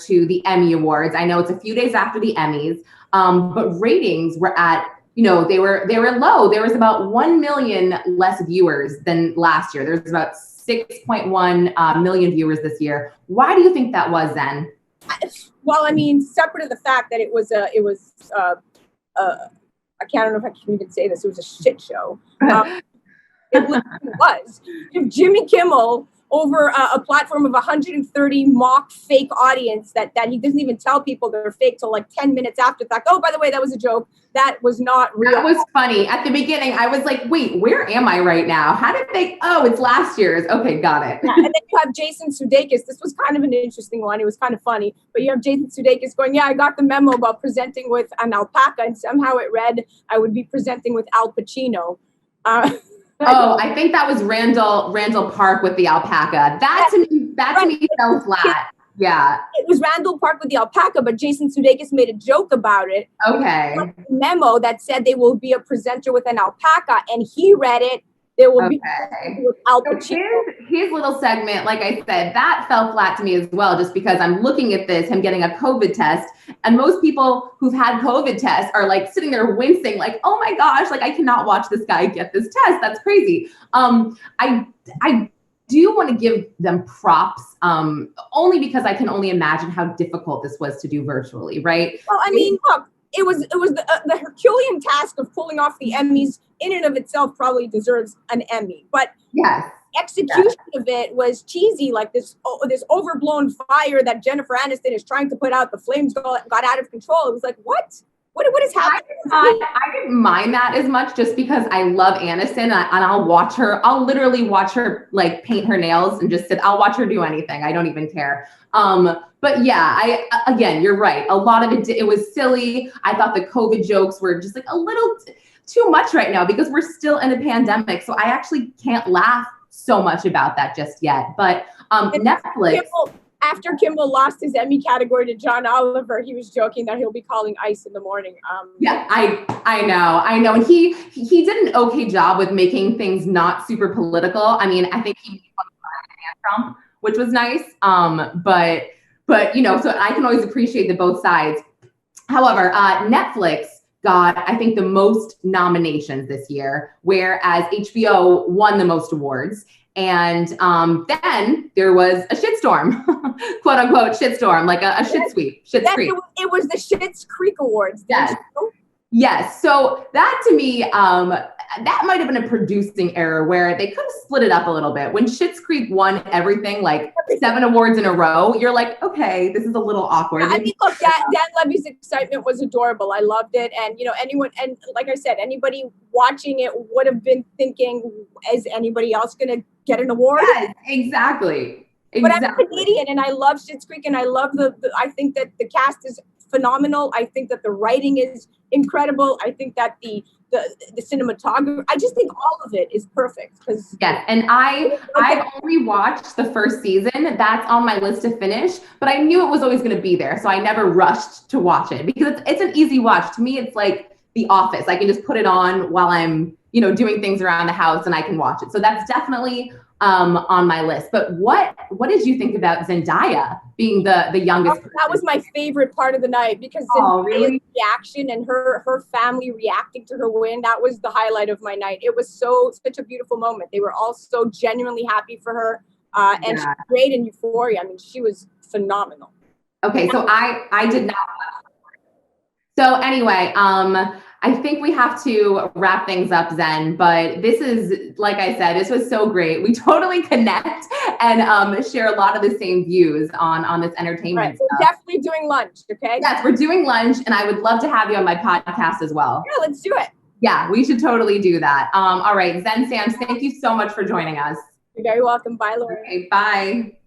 to the Emmy Awards. I know it's a few days after the Emmys, but ratings were at, they were low. There was about 1 million less viewers than last year. There's about 6.1 million viewers this year. Why do you think that was, Zen? Well, I mean, separate of the fact that it was I don't know if I can even say this. It was a shit show. It literally was. If Jimmy Kimmel, over a platform of 130 mock fake audience that he doesn't even tell people they're fake till like 10 minutes after the fact. Oh, by the way, that was a joke. That was not real. That was funny. At the beginning, I was like, wait, where am I right now? How did they, it's last year's. Okay, got it. Yeah, and then you have Jason Sudeikis. This was kind of an interesting one. It was kind of funny. But you have Jason Sudeikis going, yeah, I got the memo about presenting with an alpaca, and somehow it read I would be presenting with Al Pacino. I think that was Randall Park with the alpaca. That to me fell flat. Yeah. It was Randall Park with the alpaca, but Jason Sudeikis made a joke about it. Okay. A memo that said they will be a presenter with an alpaca, and he read it. There will be with Al Pacino. His little segment, like I said, that fell flat to me as well, just because I'm looking at him getting a COVID test, and most people who've had COVID tests are like sitting there wincing, like, oh my gosh, like I cannot watch this guy get this test. That's crazy. I do want to give them props, only because I can only imagine how difficult this was to do virtually, right? Well, I mean, look, it was the Herculean task of pulling off the Emmys in and of itself probably deserves an Emmy, but yes, execution of it was cheesy, like this overblown fire that Jennifer Aniston is trying to put out. The flames got out of control. It was like, what is happening? I didn't mind that as much, just because I love Aniston, and I'll watch her. I'll literally watch her like paint her nails and just sit. I'll watch her do anything. I don't even care. But yeah, again, you're right. A lot of it was silly. I thought the COVID jokes were just like a little too much right now, because we're still in a pandemic. So I actually can't laugh so much about that just yet. But Netflix. After Kimmel lost his Emmy category to John Oliver, he was joking that he'll be calling ICE in the morning. Yeah, I know. And he did an okay job with making things not super political. I mean, I think he made fun of Trump, which was nice. But so I can always appreciate the both sides. However, Netflix got, I think, the most nominations this year, whereas HBO won the most awards. And then there was a shitstorm, quote unquote shitstorm, like a shit sweep, Schitt's Creek. It was the Schitt's Creek Awards. Yes. Yes. So that to me, that might have been a producing error where they could have split it up a little bit. When Schitt's Creek won everything, like 7 awards in a row, you're like, okay, this is a little awkward. I mean, look, Dan Levy's excitement was adorable. I loved it. And, anyone, and like I said, anybody watching it would have been thinking, is anybody else going to get an award? Yes, exactly. But I'm a Canadian and I love Schitt's Creek, and I love I think that the cast is phenomenal. I think that the writing is incredible. I think that the cinematography, I just think all of it is perfect. Yes, and I've only watched the first season. That's on my list to finish, but I knew it was always going to be there, so I never rushed to watch it, because it's an easy watch. To me, it's like The Office. I can just put it on while I'm doing things around the house, and I can watch it. So that's definitely on my list. But what did you think about Zendaya being the youngest person? That was my favorite part of the night, because Zendaya's reaction and her family reacting to her win, that was the highlight of my night. It was such a beautiful moment. They were all so genuinely happy for her, and she was great in Euphoria. I mean, she was phenomenal. Okay, so I did not watch it. So anyway, I think we have to wrap things up, Zen, but this is, like I said, this was so great. We totally connect and share a lot of the same views on this entertainment stuff. We're definitely doing lunch, okay? Yes, we're doing lunch, and I would love to have you on my podcast as well. Yeah, let's do it. Yeah, we should totally do that. All right, Xen Sams, thank you so much for joining us. You're very welcome. Bye, Laurin. Okay, bye.